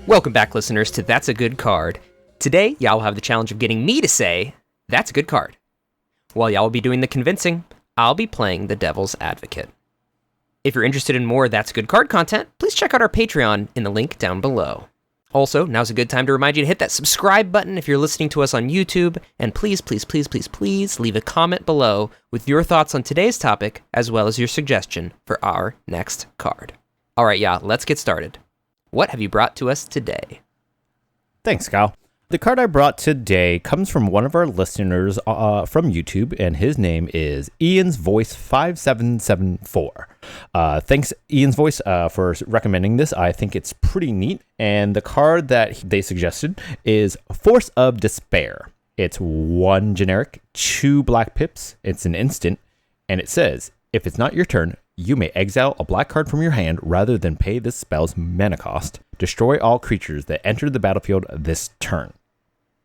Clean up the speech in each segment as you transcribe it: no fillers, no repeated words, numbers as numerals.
Welcome back, listeners, to That's a Good Card. Today, y'all will have the challenge of getting me to say, that's a good card. While y'all will be doing the convincing, I'll be playing the devil's advocate. If you're interested in more That's a Good Card content, please check out our Patreon in the link down below. Also, now's a good time to remind you to hit that subscribe button if you're listening to us on YouTube, and please leave a comment below with your thoughts on today's topic, as well as your suggestion for our next card. All right, y'all, let's get started. What have you brought to us today? Thanks, Kyle. The card I brought today comes from one of our listeners from YouTube, and his name is Ian's Voice 5774. Thanks, Ian's Voice, for recommending this. I think it's pretty neat. And the card that they suggested is Force of Despair. It's 1 generic, 2 black pips. It's an instant, and it says, if it's not your turn, you may exile a black card from your hand rather than pay this spell's mana cost. Destroy all creatures that enter the battlefield this turn.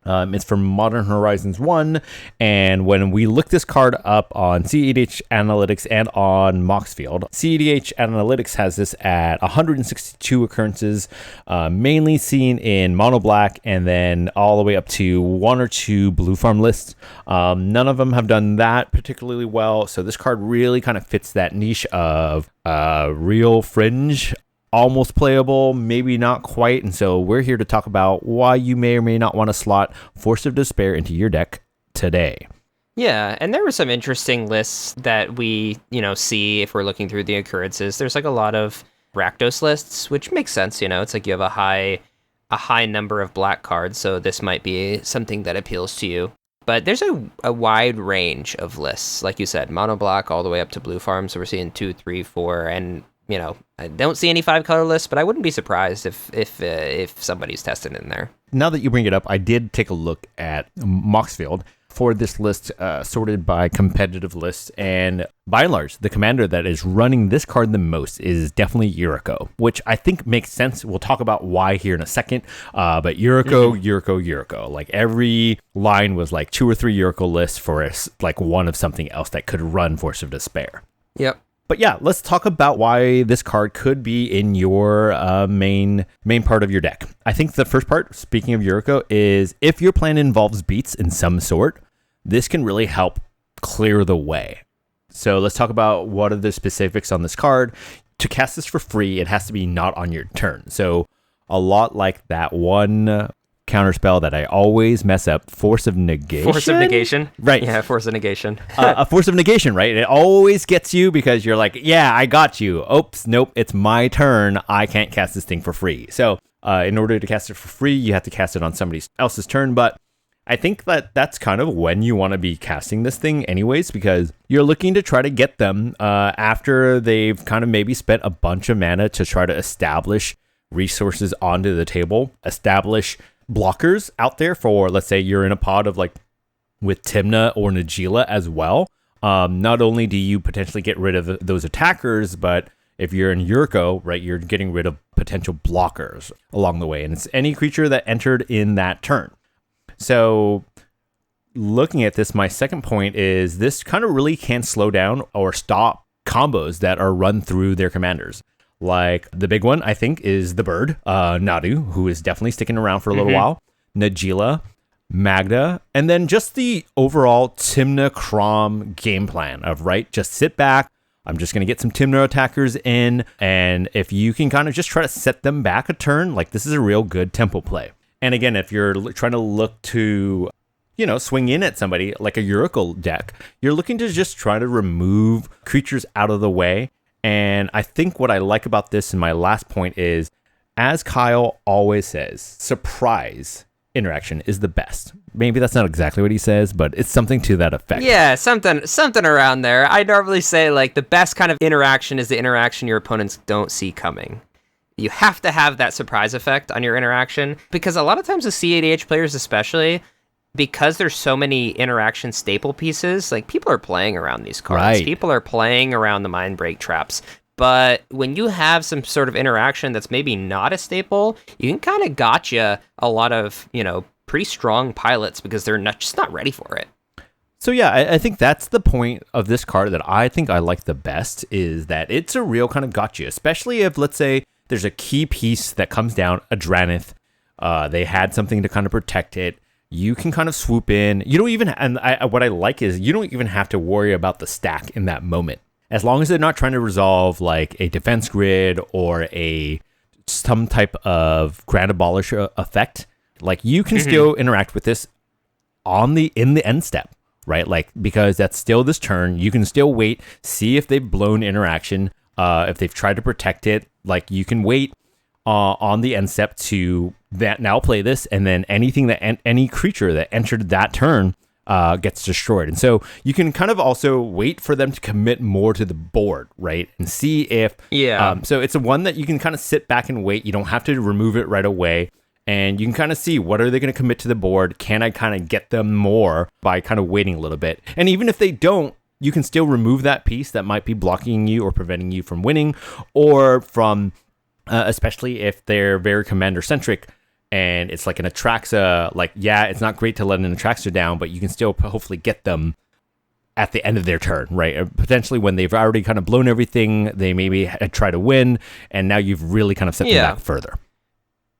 It's from Modern Horizons 1, and when we look this card up on CEDH Analytics and on Moxfield, CEDH Analytics has this at 162 occurrences, mainly seen in mono black, and then all the way up to 1 or 2 blue farm lists. None of them have done that particularly well, so this card really kind of fits that niche of real fringe. Almost playable, maybe not quite, and so we're here to talk about why you may or may not want to slot Force of Despair into your deck today. Yeah, and there were some interesting lists that we, see if we're looking through the occurrences. There's like a lot of Rakdos lists, which makes sense, it's like you have a high number of black cards, so this might be something that appeals to you. But there's a wide range of lists, like you said, mono black all the way up to blue farm, so we're seeing 2, 3, 4, and I don't see any 5-color lists, but I wouldn't be surprised if somebody's tested in there. Now that you bring it up, I did take a look at Moxfield for this list, sorted by competitive lists, and by and large, the commander that is running this card the most is definitely Yuriko, which I think makes sense. We'll talk about why here in a second, but Yuriko. Like every line was like 2 or 3 Yuriko lists for like one of something else that could run Force of Despair. Yep. But yeah, let's talk about why this card could be in your main part of your deck. I think the first part, speaking of Yuriko, is if your plan involves beats in some sort, this can really help clear the way. So let's talk about what are the specifics on this card. To cast this for free, it has to be not on your turn. So a lot like that one counterspell that I always mess up, Force of Negation. Force of Negation? Right. Yeah, Force of Negation. A Force of Negation, right? It always gets you because you're like, yeah, I got you. Oops, nope, it's my turn. I can't cast this thing for free. So in order to cast it for free, you have to cast it on somebody else's turn. But I think that that's kind of when you want to be casting this thing anyways, because you're looking to try to get them after they've kind of maybe spent a bunch of mana to try to establish resources onto the table, establish blockers out there for, let's say you're in a pod of like with Tymna or Najeela as well. Not only do you potentially get rid of those attackers, but if you're in Yuriko, right, you're getting rid of potential blockers along the way. And it's any creature that entered in that turn. So looking at this, my second point is this kind of really can slow down or stop combos that are run through their commanders. Like the big one, I think, is the bird, Nadu, who is definitely sticking around for a little while, Najeela, Magda, and then just the overall Tymna Crom game plan of, right, just sit back. I'm just going to get some Tymna attackers in, and if you can kind of just try to set them back a turn, like this is a real good tempo play. And again, if you're trying to look to, swing in at somebody like a Yuriko deck, you're looking to just try to remove creatures out of the way. And I think what I like about this, and my last point is, as Kyle always says, surprise interaction is the best. Maybe that's not exactly what he says, but it's something to that effect. Yeah, something around there. I normally say like the best kind of interaction is the interaction your opponents don't see coming. You have to have that surprise effect on your interaction, because a lot of times the CEDH players especially, because there's so many interaction staple pieces, like people are playing around these cards. Right. People are playing around the mind break traps. But when you have some sort of interaction that's maybe not a staple, you can kind of gotcha a lot of, pretty strong pilots because they're just not ready for it. So yeah, I think that's the point of this card that I think I like the best, is that it's a real kind of gotcha, especially if, let's say, there's a key piece that comes down, a Dranith. They had something to kind of protect it. You can kind of swoop in. You don't even, what I like is you don't even have to worry about the stack in that moment. As long as they're not trying to resolve like a defense grid or some type of Grand Abolish effect, like you can still interact with this in the end step, right? Like, because that's still this turn, you can still wait, see if they've blown interaction, if they've tried to protect it, like you can wait on the end step to that now play this, and then any creature that entered that turn gets destroyed. And so you can kind of also wait for them to commit more to the board, right? And see if so it's a one that you can kind of sit back and wait. You don't have to remove it right away, and you can kind of see what are they going to commit to the board. Can I kind of get them more by kind of waiting a little bit? And even if they don't, you can still remove that piece that might be blocking you or preventing you from winning, or from especially if they're very commander centric and it's like an Atraxa, like, yeah, it's not great to let an Atraxa down, but you can still hopefully get them at the end of their turn, right? Or potentially when they've already kind of blown everything, they maybe try to win, and now you've really kind of set them back further.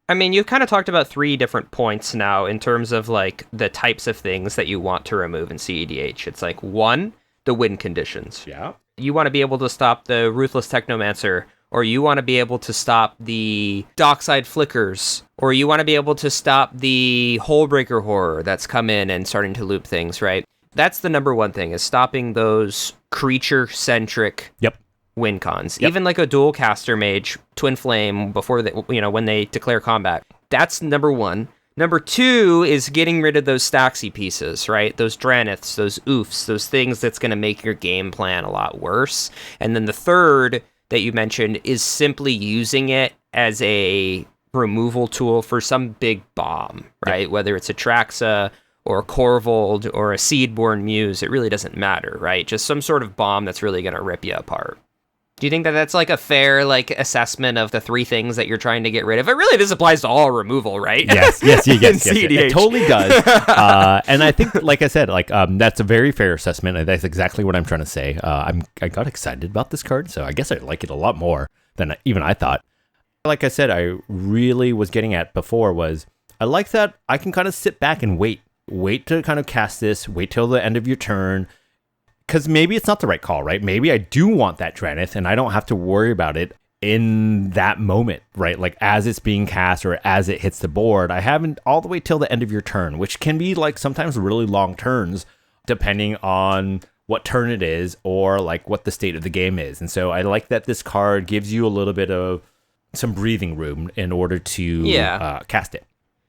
I mean, you've kind of talked about 3 different points now in terms of like the types of things that you want to remove in CEDH. It's like 1, the win conditions. Yeah. You want to be able to stop the Ruthless Technomancer, or you want to be able to stop the Dockside Flickers, or you want to be able to stop the Hullbreaker Horror that's come in and starting to loop things, right? That's the number 1 thing, is stopping those creature-centric win cons. Even like a dual caster mage, Twin Flame, before they, when they declare combat. That's number 1. Number 2 is getting rid of those Staxy pieces, right? Those Draniths, those oofs, those things that's going to make your game plan a lot worse. And then the third that you mentioned is simply using it as a removal tool for some big bomb, right? Whether it's a Traxa or a Corvold or a Seedborn Muse, it really doesn't matter, right? Just some sort of bomb that's really going to rip you apart. Do you think that that's like a fair like assessment of the 3 things that you're trying to get rid of? It really this applies to all removal, right? Yes. It totally does. And I think, like I said, like that's a very fair assessment. That's exactly what I'm trying to say. I got excited about this card, so I guess I like it a lot more than even I thought. Like I said, I really was getting at before was I like that I can kind of sit back and wait to kind of cast this, wait till the end of your turn. Because maybe it's not the right call, right? Maybe I do want that Dranith, and I don't have to worry about it in that moment, right? Like as it's being cast or as it hits the board. I haven't all the way till the end of your turn, which can be like sometimes really long turns, depending on what turn it is or like what the state of the game is. And so I like that this card gives you a little bit of some breathing room in order to cast it.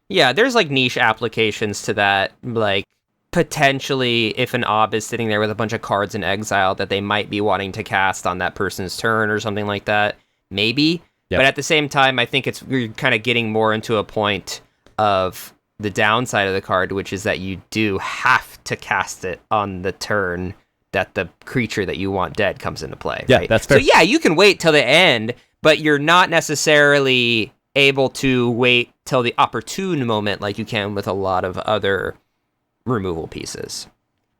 Yeah, there's like niche applications to that, like potentially if an Ob is sitting there with a bunch of cards in exile that they might be wanting to cast on that person's turn or something like that, maybe. But at the same time, I think you're kind of getting more into a point of the downside of the card, which is that you do have to cast it on the turn that the creature that you want dead comes into play. Yeah, right? that's fair. So yeah, you can wait till the end, but you're not necessarily able to wait till the opportune moment like you can with a lot of other removal pieces.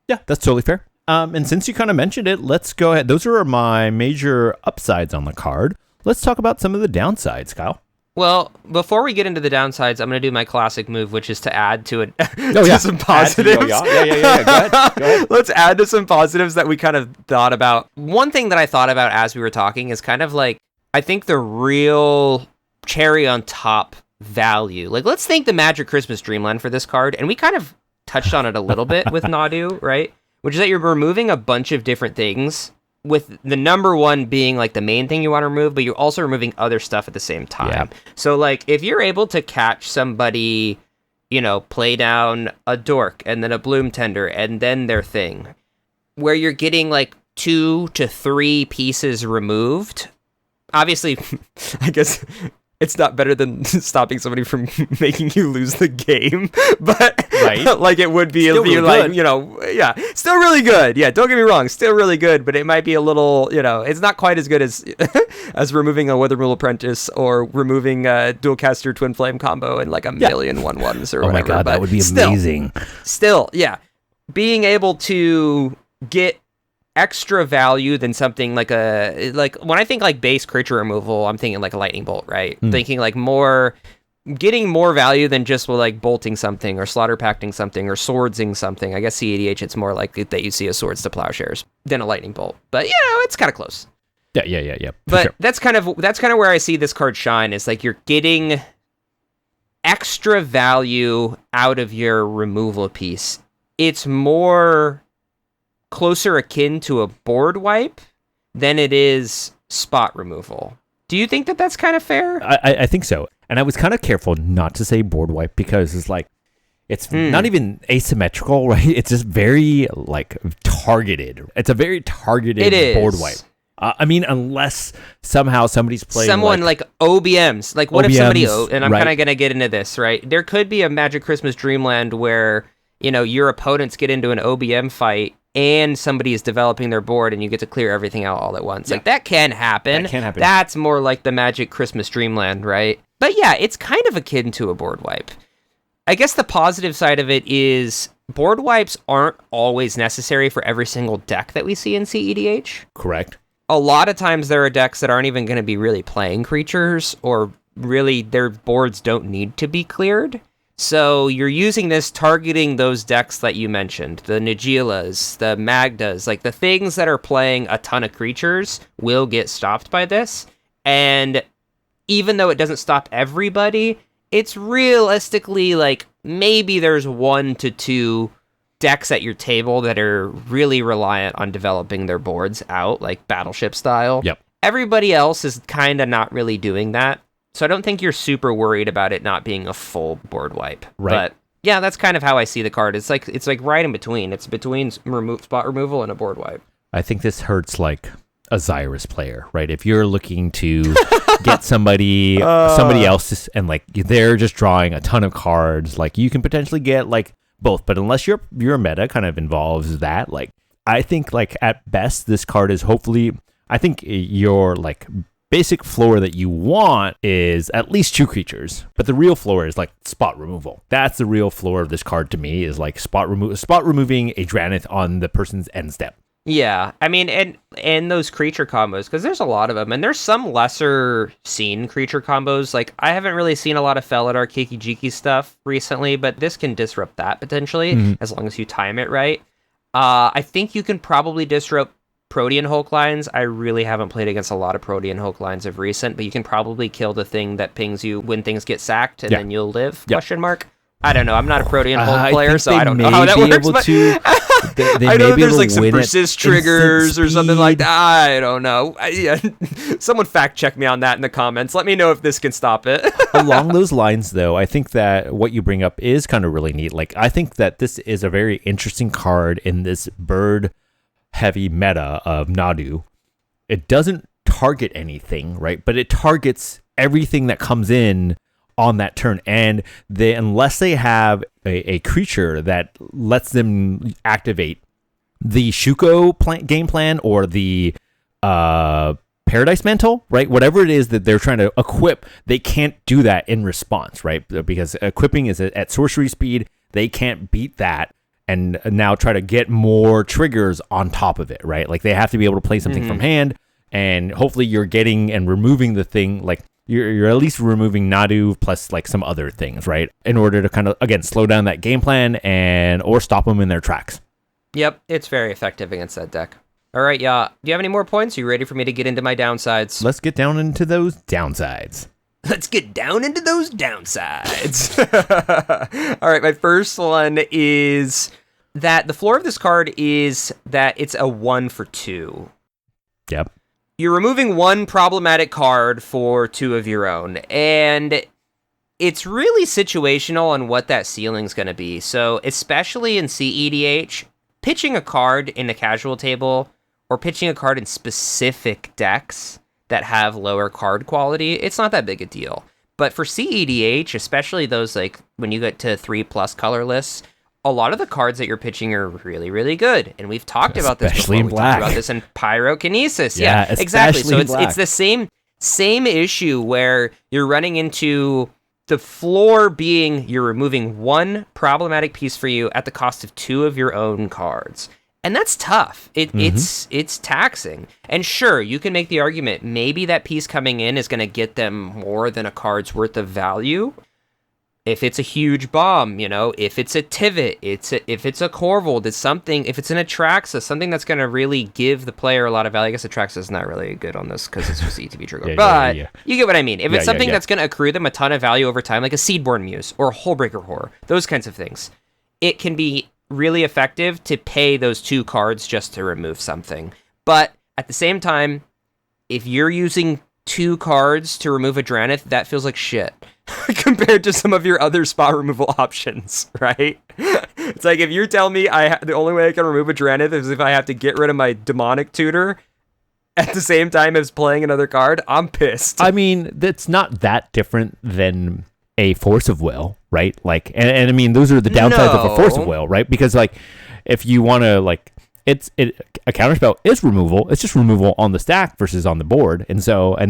Yeah, that's totally fair. And since you kind of mentioned it, let's go ahead. Those are my major upsides on the card. Let's talk about some of the downsides, Kyle. Well, before we get into the downsides, I'm going to do my classic move, which is to add to it some positives. Go ahead. Let's add to some positives that we kind of thought about. One thing that I thought about as we were talking is kind of like, I think the real cherry on top value. Like, let's thank the Magic Christmas Dreamland for this card, and we kind of touched on it a little bit with Nadu, right? Which is that you're removing a bunch of different things, with the number 1 being like the main thing you want to remove, but you're also removing other stuff at the same time. Yeah. So like if you're able to catch somebody, play down a Dork and then a Bloom Tender and then their thing, where you're getting like 2 to 3 pieces removed, obviously, I guess it's not better than stopping somebody from making you lose the game, but like it would be, still really like, still really good. Yeah, don't get me wrong, still really good, but it might be a little, it's not quite as good as as removing a Withermool Apprentice or removing a Dualcaster Twin Flame combo and like a million 1/1s or whatever. Oh my god, that would be amazing. Still, yeah. Being able to get extra value than something like when I think like base creature removal, I'm thinking like a lightning bolt, right? Thinking like getting more value than just like bolting something or slaughter pacting something or swordsing something. I guess CEDH, it's more likely that you see a swords to plowshares than a lightning bolt. But it's kind of close. Yeah. But sure. that's kind of where I see this card shine, is like you're getting extra value out of your removal piece. It's more closer akin to a board wipe than it is spot removal. Do you think that that's kind of fair? I think so. And I was kind of careful not to say board wipe because it's like, it's not even asymmetrical, right? It's just very like targeted. It's a very targeted board wipe. I mean, unless somehow somebody's playing someone like OBMs. Like, what if somebody, and I'm right. kind of going to get into this, right? There could be a Magic Christmas Dreamland where, your opponents get into an OBM fight and somebody is developing their board and you get to clear everything out all at once. Yeah. Like, that can happen. That's more like the Magic Christmas Dreamland, right? But yeah, it's kind of akin to a board wipe. I guess the positive side of it is board wipes aren't always necessary for every single deck that we see in CEDH. Correct. A lot of times there are decks that aren't even going to be really playing creatures, or really their boards don't need to be cleared. So you're using this targeting those decks that you mentioned, the Nagilas, the Magdas, like the things that are playing a ton of creatures will get stopped by this. And even though it doesn't stop everybody, it's realistically like maybe there's 1 to 2 decks at your table that are really reliant on developing their boards out, like Battleship style. Yep. Everybody else is kind of not really doing that. So I don't think you're super worried about it not being a full board wipe. Right. But yeah, that's kind of how I see the card. It's like right in between. It's between spot removal and a board wipe. I think this hurts like a Xyrus player, right? If you're looking to get somebody else and like they're just drawing a ton of cards, like you can potentially get like both, but unless your meta kind of involves that, like I think like at best this card is hopefully, I think your like basic floor that you want is at least 2 creatures, but the real floor is like spot removal. That's the real floor of this card to me, is like spot removing a Drannith on the person's end step. Yeah, I mean, and those creature combos, because there's a lot of them, and there's some lesser seen creature combos. Like, I haven't really seen a lot of Felidar Kiki-Jiki stuff recently, but this can disrupt that potentially, as long as you time it right. I think you can probably disrupt Protean Hulk lines. I really haven't played against a lot of Protean Hulk lines of recent, but you can probably kill the thing that pings you when things get sacked, and then you'll live, question mark. I don't know. I'm not a Protean Hulk player, so I don't know how that works. But I know there's like some persist triggers or something like that. I don't know. Someone fact check me on that in the comments. Let me know if this can stop it. Along those lines, though, I think that what you bring up is kind of really neat. Like, I think that this is a very interesting card in this bird-heavy meta of Nadu. It doesn't target anything, right? But it targets everything that comes in on that turn, and unless they have a creature that lets them activate the Shuko game plan or the Paradise Mantle, right? Whatever it is that they're trying to equip, they can't do that in response, right? Because equipping is at sorcery speed. They can't beat that and now try to get more triggers on top of it, right? Like they have to be able to play something from hand, and hopefully you're getting and removing the thing, like you're at least removing Nadu plus like some other things, right? In order to kind of, again, slow down that game plan or stop them in their tracks. Yep, it's very effective against that deck. All right, yeah. Do you have any more points? Are you ready for me to get into my downsides? Let's get down into those downsides. Let's get down into those downsides. All right, my first one is that the floor of this card is that it's a 1 for 2. Yep. You're removing 1 problematic card for 2 of your own, and it's really situational on what that ceiling's going to be. So, especially in CEDH, pitching a card in the casual table or pitching a card in specific decks that have lower card quality, it's not that big a deal. But for CEDH, especially those like when you get to 3+ color lists, a lot of the cards that you're pitching are really, really good. And we've talked about this before. In black. Talked about this in Pyrokinesis. Yeah, exactly. So it's the same issue where you're running into the floor being you're removing 1 problematic piece for you at the cost of 2 of your own cards. And that's tough. It's taxing. And sure, you can make the argument maybe that piece coming in is going to get them more than a card's worth of value. If it's a huge bomb, if it's a Tivit, if it's a Corvold, it's something, if it's an Atraxa, something that's going to really give the player a lot of value. I guess Atraxa is not really good on this because it's just ETB trigger. But you get what I mean. If it's something that's going to accrue them a ton of value over time, like a Seedborn Muse or a Hullbreaker Horror, those kinds of things, it can be really effective to pay those 2 cards just to remove something. But at the same time, if you're using 2 cards to remove a Drannith, that feels like shit compared to some of your other spot removal options, right? It's like if you're telling me the only way I can remove a Drannith is if I have to get rid of my Demonic Tutor at the same time as playing another card, I'm pissed. I mean, that's not that different than a Force of Will, right? Like, and I mean, those are the downsides of a Force of Will, right? Because like, if you want to like, a counterspell is removal. It's just removal on the stack versus on the board, and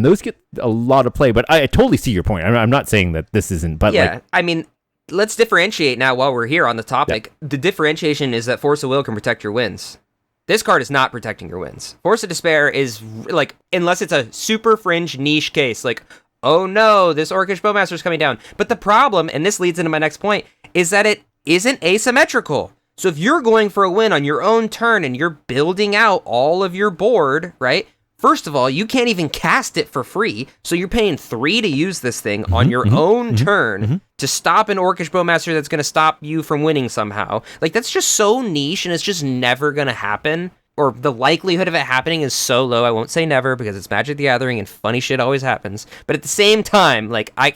those get a lot of play. But I totally see your point. I'm not saying that this isn't, but yeah, I mean, let's differentiate now while we're here on the topic. Yeah. The differentiation is that Force of Will can protect your wins. This card is not protecting your wins. Force of Despair is like, unless it's a super fringe niche case, like, oh no, this Orcish Bowmaster is coming down. But the problem, and this leads into my next point, is that it isn't asymmetrical. So if you're going for a win on your own turn and you're building out all of your board, right? First of all, you can't even cast it for free. So you're paying 3 to use this thing on your own turn to stop an Orcish Bowmaster that's going to stop you from winning somehow. Like, that's just so niche and it's just never going to happen. Or the likelihood of it happening is so low. I won't say never because it's Magic the Gathering and funny shit always happens. But at the same time, like I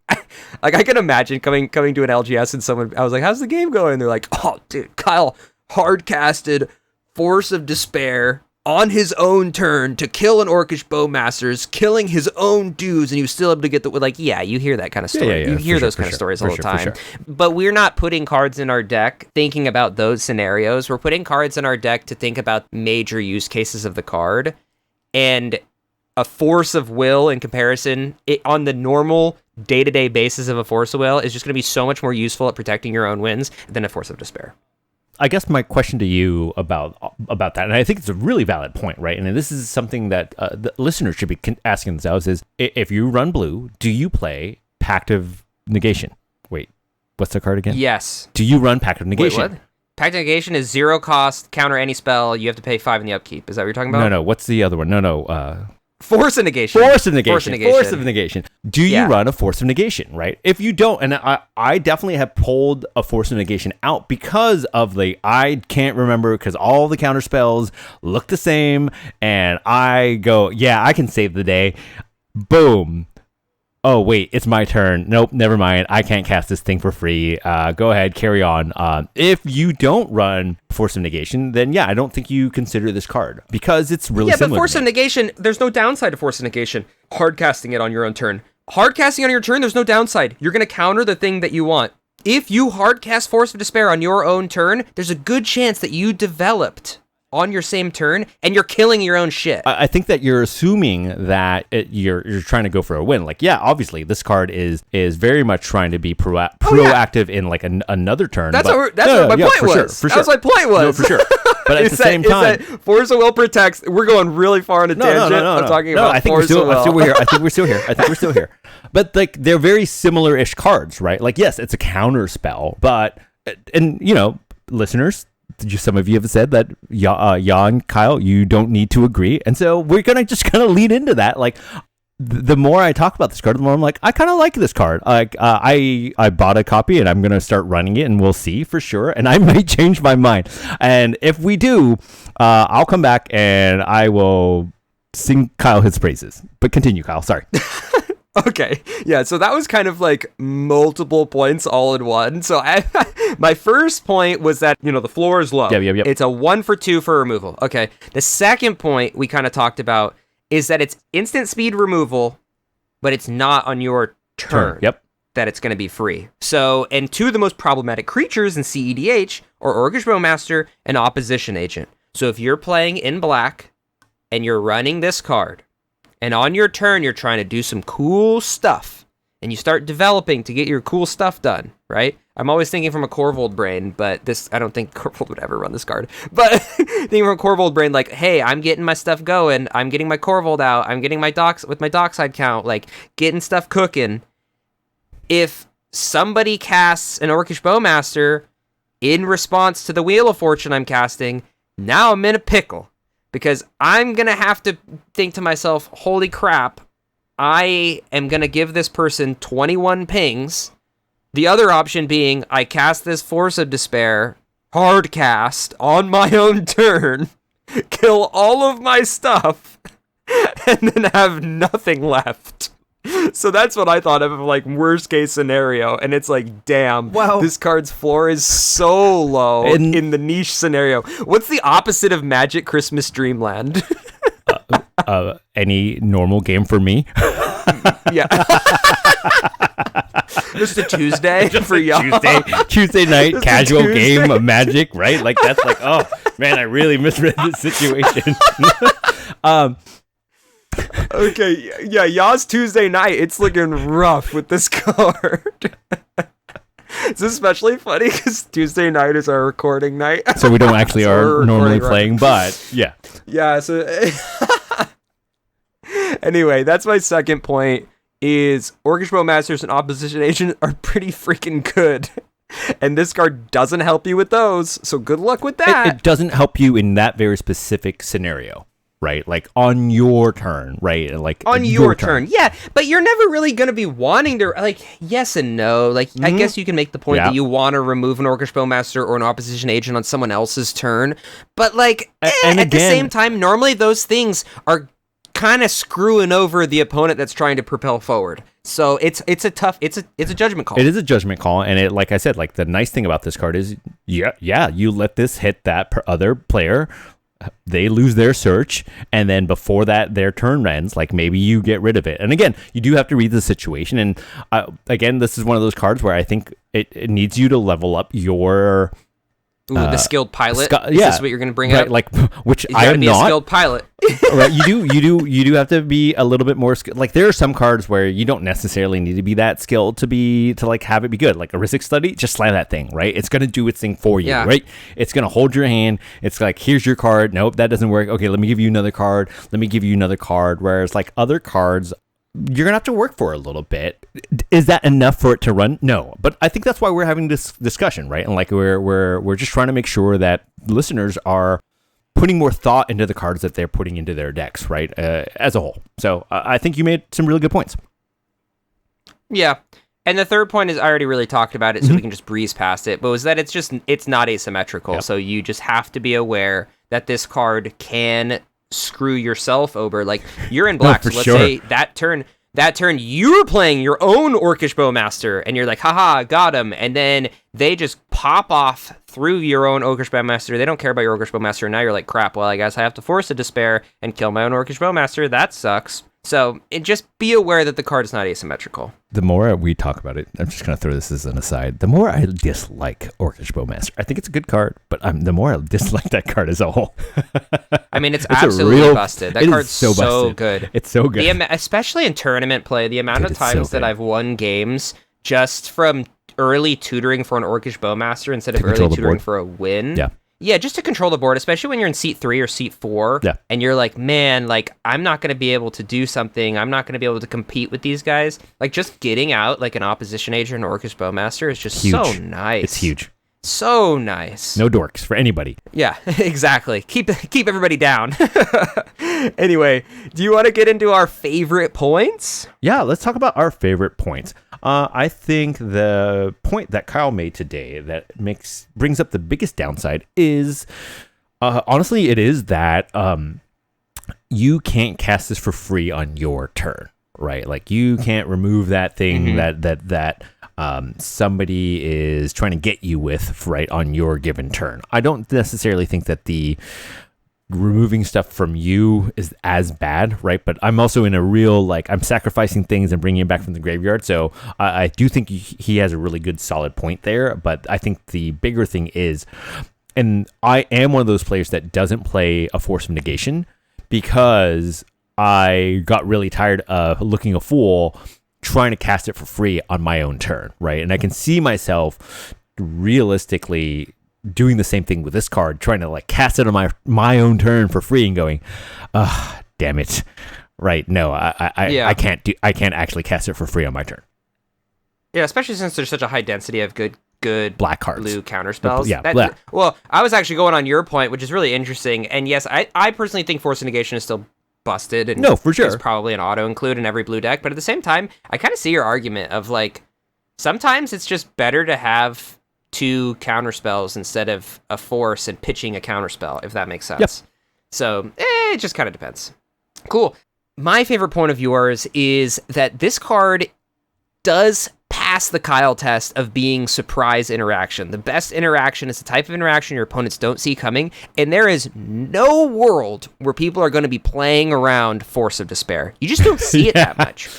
can imagine coming to an LGS and I was like, how's the game going? They're like, oh dude, Kyle hard casted Force of Despair on his own turn to kill an Orcish Bowmasters, killing his own dudes, and he was still able to get you hear that kind of story. You hear those kind of stories all the time. But we're not putting cards in our deck thinking about those scenarios. We're putting cards in our deck to think about major use cases of the card. And a Force of Will in comparison, on the normal day-to-day basis of a Force of Will, is just going to be so much more useful at protecting your own wins than a Force of Despair. I guess my question to you about that, and I think it's a really valid point, right? And this is something that the listeners should be asking themselves is, if you run blue, do you play Pact of Negation? Wait, what's the card again? Yes. Do you run Pact of Negation? Wait, what? Pact of Negation is 0 cost, counter any spell, you have to pay 5 in the upkeep. Is that what you're talking about? No, what's the other one? No. Force of Negation. Force of Negation. Do you run a Force of Negation, right? If you don't, and I definitely have pulled a Force of Negation out because of I can't remember because all the counter spells look the same, and I go, yeah, I can save the day. Boom. Oh, wait, it's my turn. Nope, never mind. I can't cast this thing for free. Go ahead, carry on. If you don't run Force of Negation, then yeah, I don't think you consider this card because it's really similar. Yeah, but Force of Negation, there's no downside to Force of Negation. Hard casting it on your own turn. Hard casting on your turn, there's no downside. You're going to counter the thing that you want. If you hard cast Force of Despair on your own turn, there's a good chance that you developed on your same turn, and you're killing your own shit. I think that you're assuming that you're trying to go for a win. Like, yeah, obviously this card is very much trying to be proactive in like another turn. That's what my point was. For sure. That's my point was. No, for sure. But at the same time, Force of Will protects. We're going really far on a tangent. I'm talking about Force of Will. I think we're still here. But like, they're very similar-ish cards, right? Like, yes, it's a counter spell, but listeners, some of you have said that Jan, Kyle, you don't need to agree, and so we're gonna just lead into that. Like, the more I talk about this card, the more I'm like, I kind of like this card. Like, I bought a copy and I'm gonna start running it, and we'll see for sure. And I might change my mind, and if we do, I'll come back and I will sing Kyle his praises. But continue, Kyle. Sorry. Okay, yeah, so that was kind of like multiple points all in one. So my first point was that, the floor is low. Yep. It's a 1 for 2 for removal. Okay, the second point we kind of talked about is that it's instant speed removal, but it's not on your turn. Yep. That it's going to be free. So, and 2 of the most problematic creatures in CEDH are Orcish Bowmaster and Opposition Agent. So if you're playing in black and you're running this card, and on your turn, you're trying to do some cool stuff, and you start developing to get your cool stuff done, right? I'm always thinking from a Corvold brain, but I don't think Corvold would ever run this card. But thinking from a Corvold brain, like, hey, I'm getting my stuff going. I'm getting my Corvold out. I'm getting my docks with my dockside count, like getting stuff cooking. If somebody casts an Orcish Bowmaster in response to the Wheel of Fortune I'm casting, now I'm in a pickle because I'm going to have to think to myself, holy crap, I am going to give this person 21 pings. The other option being I cast this Force of Despair, hard cast, on my own turn, kill all of my stuff, and then have nothing left. So that's what I thought of, like, worst case scenario. And it's like, damn, wow, this card's floor is so low in the niche scenario. What's the opposite of Magic Christmas Dreamland? Any normal game for me. Yeah. Just a Tuesday for y'all. Tuesday night, just casual game of Magic, right? Like, that's like, oh, man, I really misread this situation. Okay, yeah, y'all's Tuesday night. It's looking rough with this card. It's especially funny because Tuesday night is our recording night. So we don't actually are normally playing, but yeah. Yeah, so... Anyway, that's my second point, is Orcish Bowmasters and Opposition Agent are pretty freaking good. And this card doesn't help you with those, so good luck with that. It doesn't help you in that very specific scenario, right? Like, on your turn, right? Like, on your turn. Yeah, but you're never really going to be wanting to, like, yes and no. Like, I guess you can make the point that you want to remove an Orcish Bowmaster or an Opposition Agent on someone else's turn. But, like, at the same time, normally those things are kind of screwing over the opponent that's trying to propel forward. So it's a judgment call. It is a judgment call, and it, like I said, like, the nice thing about this card is, you let this hit that other player, they lose their search, and then before that their turn ends, like, maybe you get rid of it. And again, you do have to read the situation, and again, this is one of those cards where I think it needs you to level up your the skilled pilot. Is this what you're going to bring up? Like, which I am not. A skilled pilot. Right, you do have to be a little bit more skilled. Like, there are some cards where you don't necessarily need to be that skilled to like have it be good. Like a Risic Study, just slam that thing, right? It's going to do its thing for you, right? It's going to hold your hand. It's like, here's your card. Nope, that doesn't work. Okay, let me give you another card. Let me give you another card. Whereas, like, other cards, you're gonna have to work for a little bit. Is that enough for it to run? No, but I think that's why we're having this discussion, right? And like, we're just trying to make sure that listeners are putting more thought into the cards that they're putting into their decks, right? As a whole. So I think you made some really good points. Yeah. And the third point is, I already really talked about it, so we can just breeze past it, but was that it's not asymmetrical. Yep. So you just have to be aware that this card can screw yourself over. Like, you're in black, so let's say that turn you're playing your own Orcish Bowmaster, and you're like, haha, got him, and then they just pop off through your own Orcish Bowmaster. They don't care about your Orcish Bowmaster, and now you're like, crap, well, I guess I have to Force a Despair and kill my own Orcish Bowmaster. That sucks. So just be aware that the card is not asymmetrical. The more we talk about it, I'm just going to throw this as an aside, the more I dislike Orcish Bowmaster. I think it's a good card, but the more I dislike that card as a whole. I mean, it's absolutely busted. That card's so good. It's so good. Especially in tournament play, the amount of times that I've won games just from early tutoring for an Orcish Bowmaster instead of early tutoring for a win. Yeah, just to control the board, especially when you're in seat 3 or seat 4, and you're like, man, like, I'm not going to be able to do something. I'm not going to be able to compete with these guys. Like, just getting out, like, an Opposition Agent or Orcish Bowmaster is just huge. So nice. It's huge. So nice. No dorks for anybody. Yeah, exactly. Keep everybody down. Anyway, do you want to get into our favorite points? Yeah, let's talk about our favorite points. I think the point that Kyle made today that brings up the biggest downside is, honestly, it is that you can't cast this for free on your turn, right? Like, you can't remove that thing that somebody is trying to get you with, right, on your given turn. I don't necessarily think that the removing stuff from you is as bad, right? But I'm also in a real, like, I'm sacrificing things and bringing it back from the graveyard. So I do think he has a really good solid point there. But I think the bigger thing is, and I am one of those players that doesn't play a Force of Negation because I got really tired of looking a fool trying to cast it for free on my own turn, right? And I can see myself realistically doing the same thing with this card, trying to like cast it on my own turn for free and going, damn it. Right. No, I can't actually cast it for free on my turn. Yeah, especially since there's such a high density of good black cards, blue counterspells. Yeah. Well, I was actually going on your point, which is really interesting. And yes, I personally think Force of Negation is still busted. And no, for sure. It's probably an auto include in every blue deck. But at the same time, I kind of see your argument of like, sometimes it's just better to have 2 counterspells instead of a force and pitching a counterspell, if that makes sense. Yep. So it just kind of depends. Cool. My favorite point of yours is that this card does pass the Kyle test of being surprise interaction. The best interaction is the type of interaction your opponents don't see coming, and there is no world where people are going to be playing around Force of Despair. You just don't see it that much.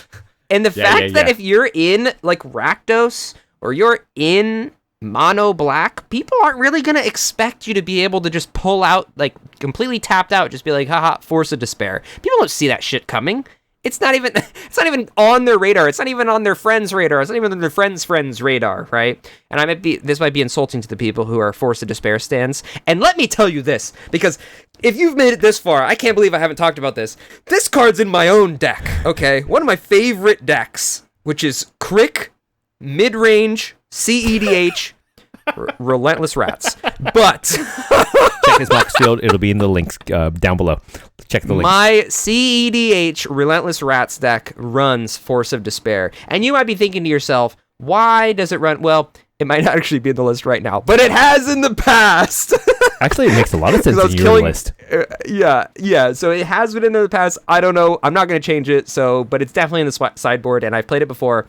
And the fact that if you're in like Rakdos or you're in mono black, people aren't really going to expect you to be able to just pull out, like completely tapped out, just be like, haha, Force of Despair. People don't see that shit coming. It's not even on their radar. It's not even on their friends' radar. It's not even on their friends' radar, right? And this might be insulting to the people who are Force of Despair stans. And let me tell you this, because if you've made it this far, I can't believe I haven't talked about this. This card's in my own deck, okay? One of my favorite decks, which is Crick, mid-range, CEDH, Relentless Rats. But check his box field. It'll be in the links down below. Check the links. My CEDH Relentless Rats deck runs Force of Despair. And you might be thinking to yourself, why does it run? Well, it might not actually be in the list right now, but it has in the past. Actually, it makes a lot of sense in your list. Yeah. So it has been in the past. I don't know. I'm not going to change it. But it's definitely in the sideboard, and I've played it before.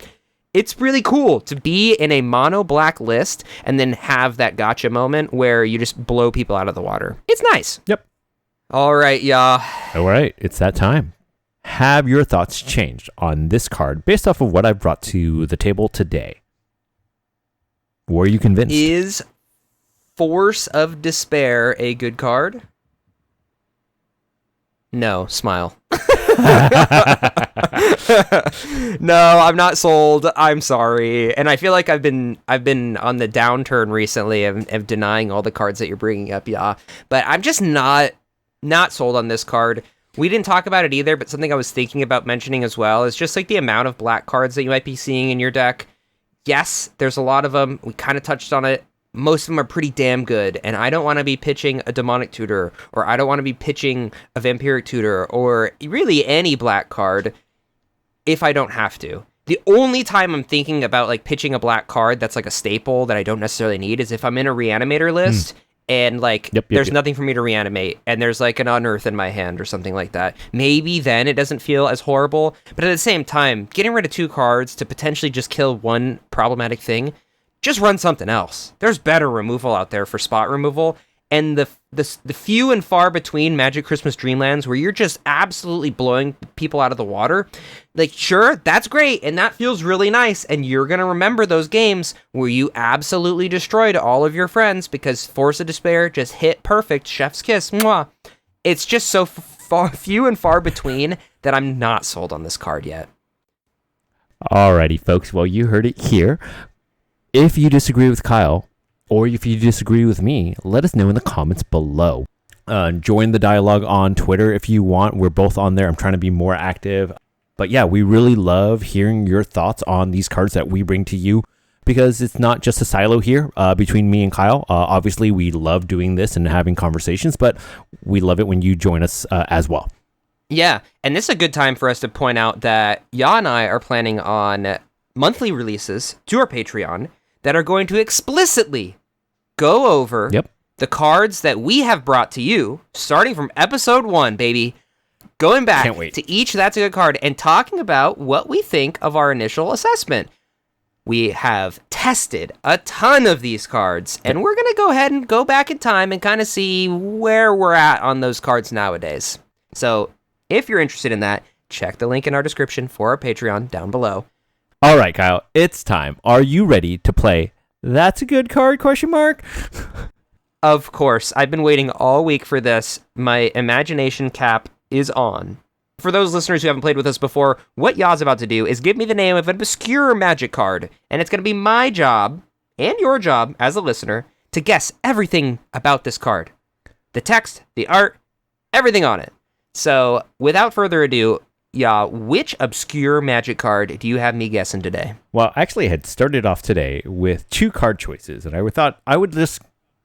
It's really cool to be in a mono black list and then have that gotcha moment where you just blow people out of the water. It's nice. Yep. All right, y'all. All right, it's that time. Have your thoughts changed on this card based off of what I brought to the table today? Were you convinced? Is Force of Despair a good card? No, smile. No, I'm not sold. I'm sorry. And I feel like I've been on the downturn recently of denying all the cards that you're bringing up, yeah. But I'm just not sold on this card. We didn't talk about it either, but something I was thinking about mentioning as well is just like the amount of black cards that you might be seeing in your deck. Yes, there's a lot of them. We kind of touched on it. Most of them are pretty damn good, and I don't want to be pitching a Demonic Tutor, or I don't want to be pitching a Vampiric Tutor, or really any black card if I don't have to. The only time I'm thinking about like pitching a black card that's like a staple that I don't necessarily need is if I'm in a Reanimator list and like there's nothing for me to reanimate, and there's like an Unearth in my hand or something like that. Maybe then it doesn't feel as horrible, but at the same time, getting rid of 2 cards to potentially just kill one problematic thing, just run something else. There's better removal out there for spot removal, and the few and far between Magic Christmas Dreamlands where you're just absolutely blowing people out of the water, like, sure, that's great, and that feels really nice, and you're going to remember those games where you absolutely destroyed all of your friends because Force of Despair just hit perfect, chef's kiss, mwah. It's just so few and far between that I'm not sold on this card yet. Alrighty, folks, well, you heard it here. If you disagree with Kyle, or if you disagree with me, let us know in the comments below. Join the dialogue on Twitter if you want. We're both on there. I'm trying to be more active. But yeah, we really love hearing your thoughts on these cards that we bring to you, because it's not just a silo here between me and Kyle. Obviously, we love doing this and having conversations, but we love it when you join us as well. Yeah, and this is a good time for us to point out that Ya and I are planning on monthly releases to our Patreon that are going to explicitly go over the cards that we have brought to you, starting from episode 1, baby, going back to each That's a Good Card, and talking about what we think of our initial assessment. We have tested a ton of these cards, and we're going to go ahead and go back in time and kind of see where we're at on those cards nowadays. So if you're interested in that, check the link in our description for our Patreon down below. All right, Kyle, it's time. Are you ready to play That's a Good Card, ? Of course. I've been waiting all week for this. My imagination cap is on For those listeners who haven't played with us before, what Ya's about to do is give me the name of an obscure Magic card, and it's going to be my job, and your job as a listener, to guess everything about this card. The text, the art, everything on it. So, without further ado, Ya, which obscure Magic card do you have me guessing today? Well, actually, I had started off today with 2 card choices, and I thought I would just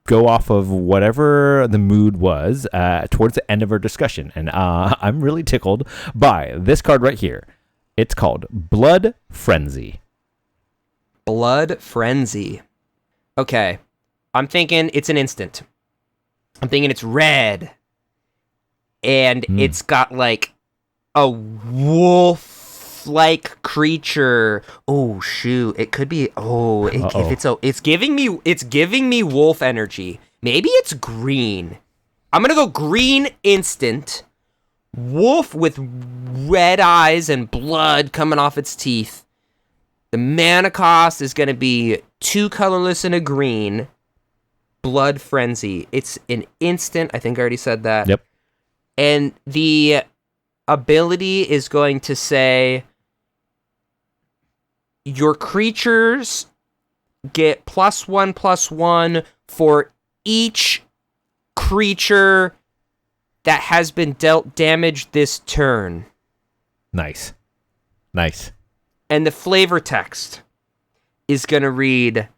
go off of whatever the mood was towards the end of our discussion. And I'm really tickled by this card right here. It's called Blood Frenzy. Blood Frenzy. Okay. I'm thinking it's an instant. I'm thinking it's red. And it's got like a wolf-like creature. Oh shoot! It could be. It's giving me wolf energy. Maybe it's green. I'm gonna go green instant. Wolf with red eyes and blood coming off its teeth. The mana cost is gonna be 2 colorless and a green. Blood Frenzy. It's an instant. I think I already said that. Yep. And the ability is going to say your creatures get +1/+1 for each creature that has been dealt damage this turn. Nice. And the flavor text is going to read,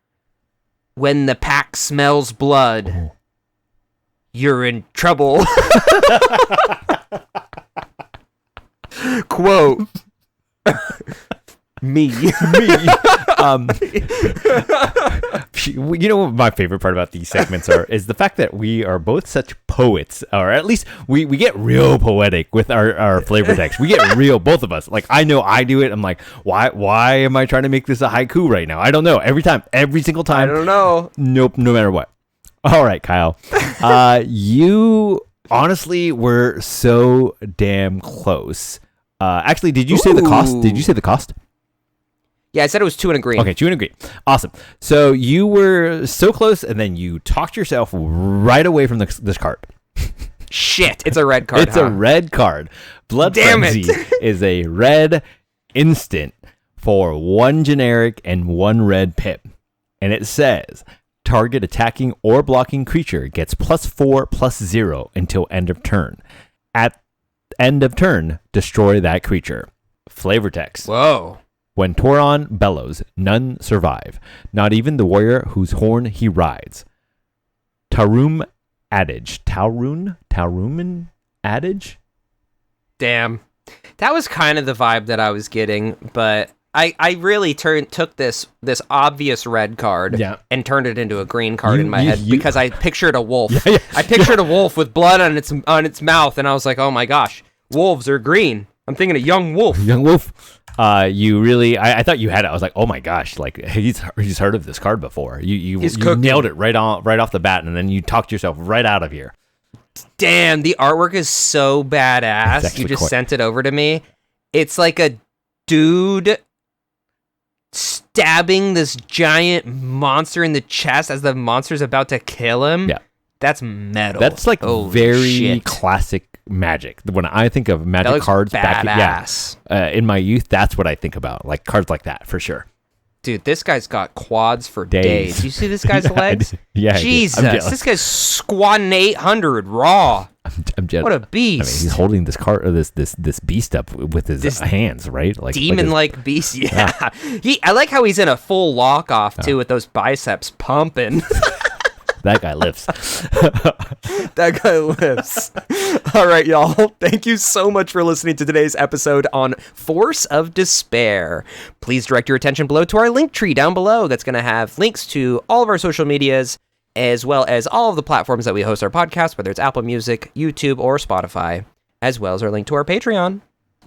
when the pack smells blood, you're in trouble. Quote. Me. You know what my favorite part about these segments is the fact that we are both such poets, or at least we get real poetic with our flavor text. We get real, both of us. Like, I know I do it. I'm like, why am I trying to make this a haiku right now? I don't know. Every single time. I don't know. Nope, no matter what. All right, Kyle. You honestly were so damn close. Actually, did you say the cost? Did you say the cost? Yeah, I said it was 2 and a green. Okay, 2 and a green. Awesome. So you were so close, and then you talked yourself right away from this card. Shit, it's a red card. It's a red card. Blood Frenzy is a red instant for 1 generic and 1 red pip. And it says, target attacking or blocking creature gets +4/+0 until end of turn. At end of turn, destroy that creature. Flavor text. Whoa. When Tauron bellows, none survive, not even the warrior whose horn he rides. Tarum adage. Tauruman adage? Damn. That was kind of the vibe that I was getting, but I really took this obvious red card and turned it into a green card in my head because I pictured a wolf. Yeah. I pictured a wolf with blood on its mouth, and I was like, oh my gosh, wolves are green. I'm thinking a young wolf. Young wolf. You really, I thought you had it. I was like, oh my gosh, like he's heard of this card before. You nailed it right off the bat, and then you talked yourself right out of here. Damn, the artwork is so badass. You just sent it over to me. It's like a dude stabbing this giant monster in the chest as the monster's about to kill him. Yeah. That's metal. That's like very classic Magic. When I think of Magic cards in my youth, that's what I think about. Like cards like that for sure. Dude, this guy's got quads for days. You see this guy's legs? Yeah. Jesus, this guy's squatting 800 raw. I'm jealous. What a beast! I mean, he's holding this card, or this beast up with his hands, right? Like demon-like beast. Yeah. I like how he's in a full lock off too, with those biceps pumping. That guy lives. That guy lives. All right, y'all. Thank you so much for listening to today's episode on Force of Despair. Please direct your attention below to our link tree down below. That's going to have links to all of our social medias, as well as all of the platforms that we host our podcast, whether it's Apple Music, YouTube, or Spotify, as well as our link to our Patreon.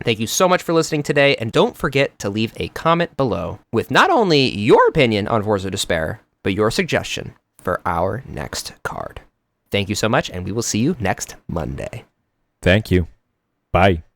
Thank you so much for listening today, and don't forget to leave a comment below with not only your opinion on Force of Despair, but your suggestion for our next card. Thank you so much, and we will see you next Monday. Thank you. Bye.